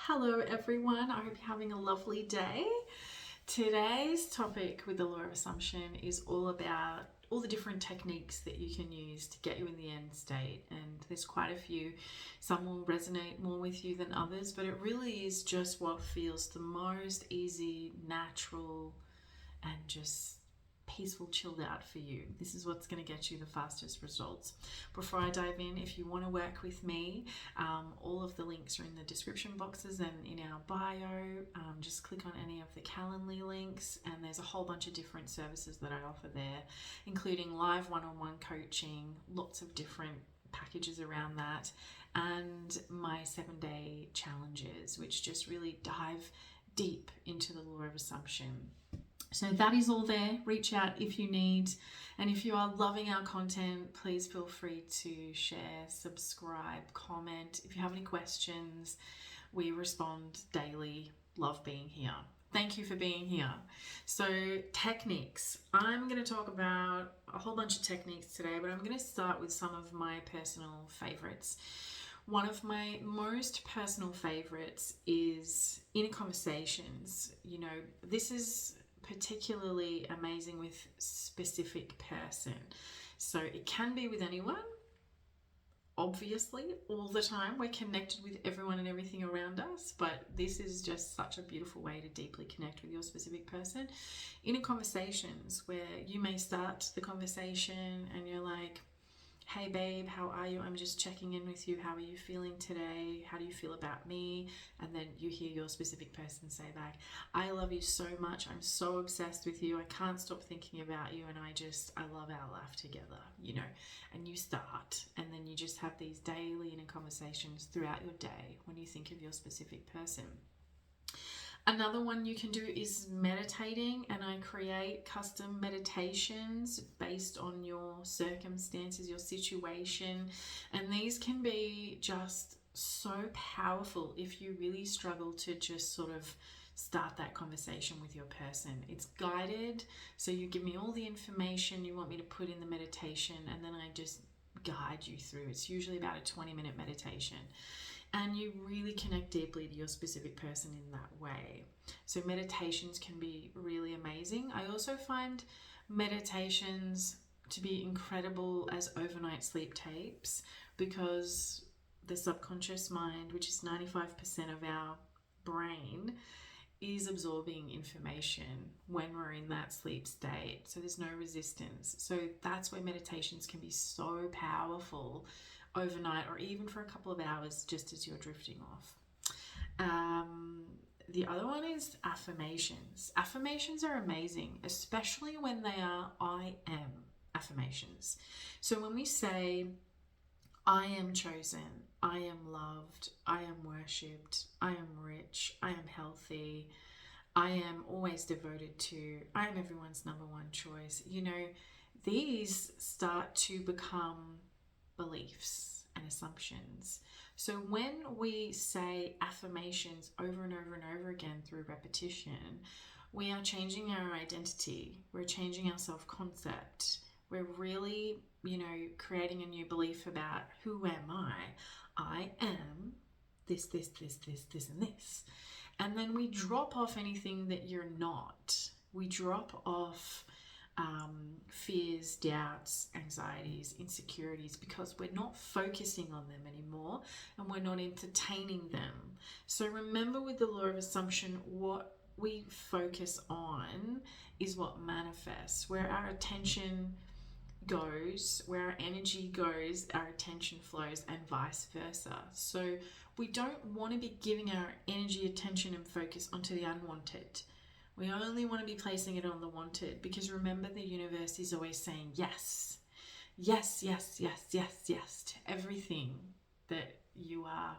Hello, everyone. I hope you're having a lovely day. Today's topic with the law of assumption is all about all the different techniques that you can use to get you in the end state. And there's quite a few. Some will resonate more with you than others, but it really is just what feels the most easy, natural, and just peaceful, chilled out for you. This is what's going to get you the fastest results. Before I dive in, if you want to work with me, all of the links are in the description boxes and in our bio. Just click on any of the Calendly links, and there's a whole bunch of different services that I offer there, including live one-on-one coaching, lots of different packages around that, and my 7-day challenges, which just really dive deep into the law of assumption. So that is all there. Reach out if you need. And if you are loving our content, please feel free to share, subscribe, comment. If you have any questions, we respond daily. Love being here. Thank you for being here. So techniques. I'm going to talk about a whole bunch of techniques today, but I'm going to start with some of my personal favorites. One of my most personal favorites is inner conversations. This is particularly amazing with specific person. So it can be with anyone. Obviously, all the time we're connected with everyone and everything around us, but this is just such a beautiful way to deeply connect with your specific person. Inner conversations where you may start the conversation and you're like, hey babe, how are you? I'm just checking in with you. How are you feeling today? How do you feel about me? And then you hear your specific person say back, I love you so much. I'm so obsessed with you. I can't stop thinking about you. And I love our life together, and you start. And then you just have these daily inner conversations throughout your day when you think of your specific person. Another one you can do is meditating, and I create custom meditations based on your circumstances, your situation, and these can be just so powerful if you really struggle to just sort of start that conversation with your person. It's guided, so you give me all the information you want me to put in the meditation, and then I just guide you through. It's usually about a 20-minute meditation. And you really connect deeply to your specific person in that way. So meditations can be really amazing. I also find meditations to be incredible as overnight sleep tapes, because the subconscious mind, which is 95% of our brain, is absorbing information when we're in that sleep state. So there's no resistance. So that's where meditations can be so powerful overnight, or even for a couple of hours just as you're drifting off. The other one is affirmations. Affirmations are amazing, especially when they are I am affirmations. So when we say, I am chosen, I am loved, I am worshipped, I am rich, I am healthy, I am always devoted to, I am everyone's number one choice. These start to become beliefs and assumptions. So when we say affirmations over and over and over again through repetition, we are changing our identity. We're changing our self-concept. We're really, creating a new belief about who am I? I am this, this, this, this, this, and this. And then we drop off anything that you're not. We drop off fears, doubts, anxieties, insecurities, because we're not focusing on them anymore and we're not entertaining them. So remember, with the law of assumption, what we focus on is what manifests. Where our attention goes, where our energy goes, our attention flows, and vice versa. So we don't want to be giving our energy, attention, and focus onto the unwanted. We only want to be placing it on the wanted, because remember, the universe is always saying yes, yes, yes, yes, yes, yes to everything that you are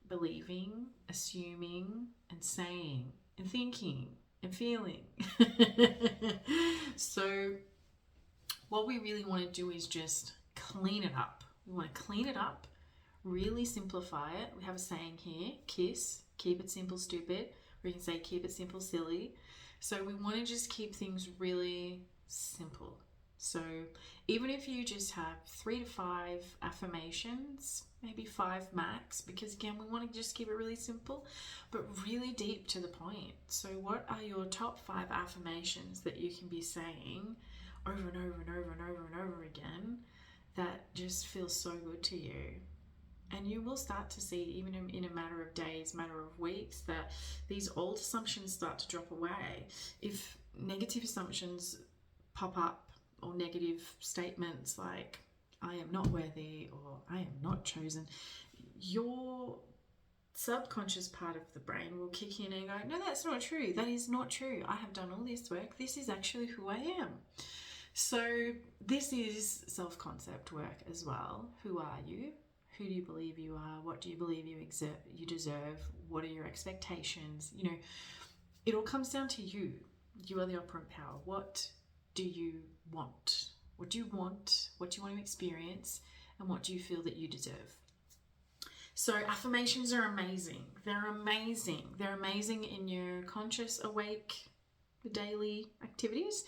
believing, assuming, and saying, and thinking, and feeling. So what we really want to do is just clean it up. We want to clean it up, really simplify it. We have a saying here, KISS, keep it simple, stupid. We can say keep it simple, silly. So we want to just keep things really simple. So even if you just have 3 to 5 affirmations, maybe 5 max, because again, we want to just keep it really simple, but really deep to the point. So what are your top 5 affirmations that you can be saying over and over and over and over and over again that just feel so good to you? And you will start to see, even in a matter of days, matter of weeks, that these old assumptions start to drop away. If negative assumptions pop up, or negative statements like, I am not worthy, or I am not chosen, your subconscious part of the brain will kick in and go, no, that's not true. That is not true. I have done all this work. This is actually who I am. So this is self-concept work as well. Who are you? Who do you believe you are? What do you believe you deserve? What are your expectations? You know, it all comes down to you. You are the operant power. What do you want? What do you want? What do you want to experience? And what do you feel that you deserve? So affirmations are amazing. They're amazing. They're amazing in your conscious, awake, daily activities,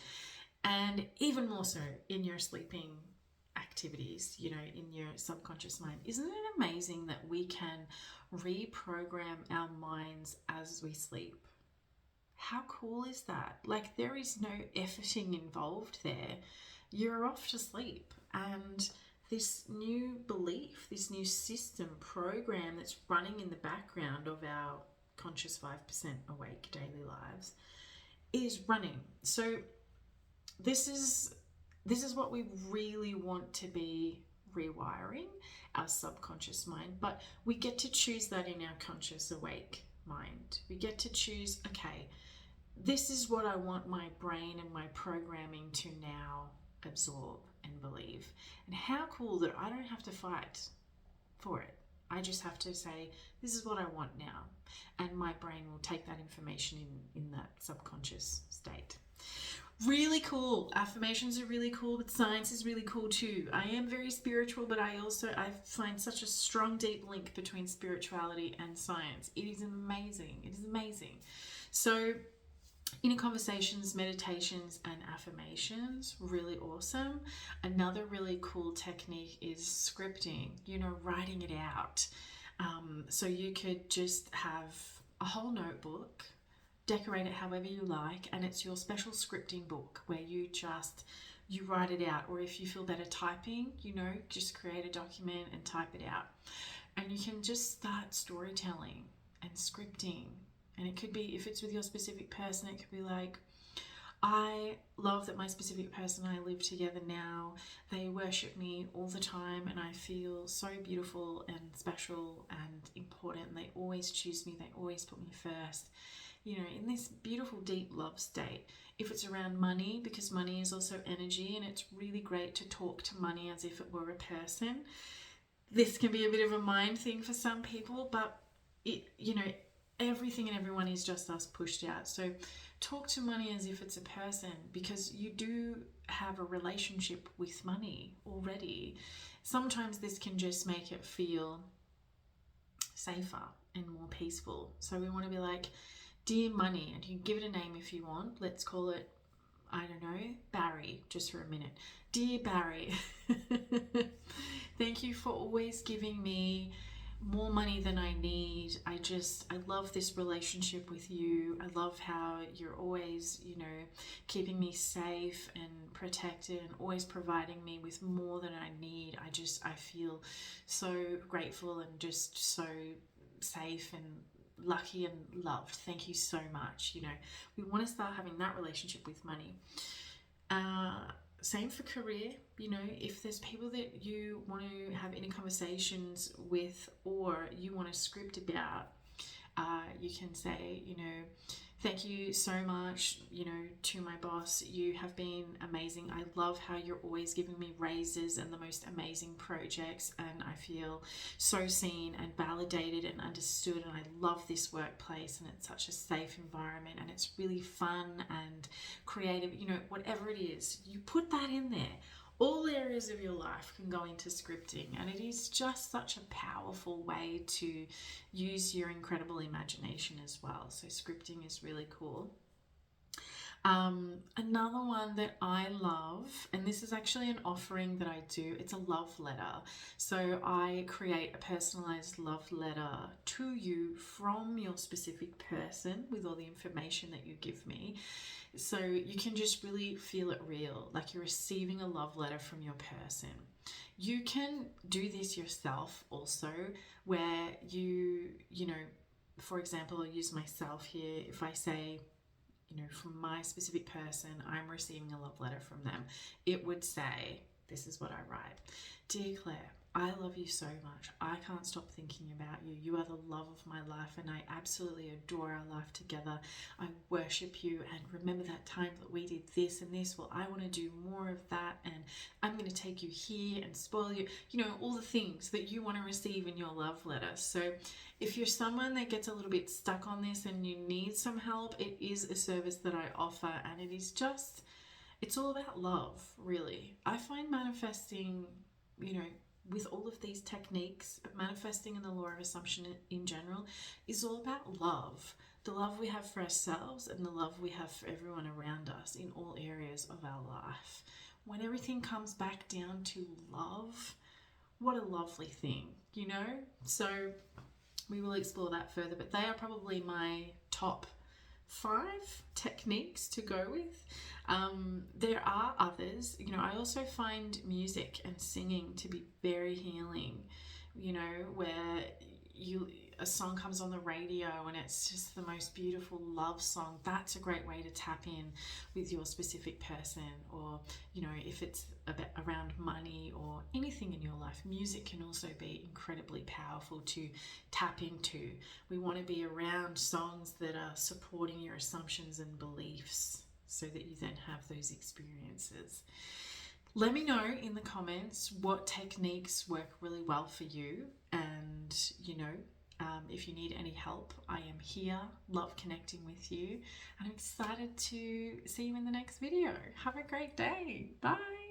and even more so in your sleeping activities, you know, in your subconscious mind. Isn't it amazing that we can reprogram our minds as we sleep? How cool is that? Like, there is no efforting involved there. You're off to sleep, and this new belief, this new system program that's running in the background of our conscious 5% awake daily lives is running. So this is what we really want to be rewiring, our subconscious mind, but we get to choose that in our conscious awake mind. We get to choose, okay, this is what I want my brain and my programming to now absorb and believe. And how cool that I don't have to fight for it. I just have to say, this is what I want now. And my brain will take that information in that subconscious state. Really cool. Affirmations are really cool, but science is really cool too. I am very spiritual, but I find such a strong, deep link between spirituality and science. It is amazing. It is amazing. So inner conversations, meditations, and affirmations, really awesome. Another really cool technique is scripting, you know, writing it out. So you could just have a whole notebook, decorate it however you like, and it's your special scripting book where you write it out. Or if you feel better typing, you know, just create a document and type it out. And you can just start storytelling and scripting. And it could be, if it's with your specific person, it could be like, I love that my specific person and I live together now. They worship me all the time, and I feel so beautiful and special and important. They always choose me. They always put me first. You know, in this beautiful, deep love state. If it's around money, because money is also energy, and it's really great to talk to money as if it were a person. This can be a bit of a mind thing for some people, but everything and everyone is just us pushed out. So talk to money as if it's a person, because you do have a relationship with money already. Sometimes this can just make it feel safer and more peaceful. So we want to be like, dear money, and you can give it a name if you want. Let's call it, I don't know, Barry, just for a minute. Dear Barry, thank you for always giving me more money than I need. I love this relationship with you. I love how you're always, you know, keeping me safe and protected and always providing me with more than I need. I feel so grateful and just so safe and lucky and loved. Thank you so much. You know, we want to start having that relationship with money. Same for career. You know, if there's people that you want to have any conversations with, or you want to script about, you can say, you know, thank you so much, you know, to my boss. You have been amazing. I love how you're always giving me raises and the most amazing projects, and I feel so seen and validated and understood, and I love this workplace, and it's such a safe environment, and it's really fun and creative. You know, whatever it is, you put that in there. All areas of your life can go into scripting, and it is just such a powerful way to use your incredible imagination as well. So scripting is really cool. Another one that I love, and this is actually an offering that I do, it's a love letter. So I create a personalized love letter to you from your specific person with all the information that you give me. So you can just really feel it real, like you're receiving a love letter from your person. You can do this yourself also, where you know, for example, I'll use myself here. If I say, you know, from my specific person, I'm receiving a love letter from them, it would say, this is what I write. Dear Claire, I love you so much. I can't stop thinking about you. You are the love of my life, and I absolutely adore our life together. I worship you, and remember that time that we did this and this? Well, I want to do more of that, and I'm going to take you here and spoil you. You know, all the things that you want to receive in your love letter. So if you're someone that gets a little bit stuck on this and you need some help, it is a service that I offer, and it is just, it's all about love, really. I find manifesting, you know, with all of these techniques, but manifesting in the law of assumption in general is all about love. The love we have for ourselves and the love we have for everyone around us in all areas of our life. When everything comes back down to love, what a lovely thing, you know? So we will explore that further, but they are probably my top 5 techniques to go with. There are others. You know, I also find music and singing to be very healing, you know, where a song comes on the radio and it's just the most beautiful love song. That's a great way to tap in with your specific person. Or, you know, if it's around money or anything in your life, music can also be incredibly powerful to tap into. We want to be around songs that are supporting your assumptions and beliefs so that you then have those experiences. Let me know in the comments what techniques work really well for you, and you know, if you need any help, I am here. Love connecting with you, and I'm excited to see you in the next video. Have a great day. Bye.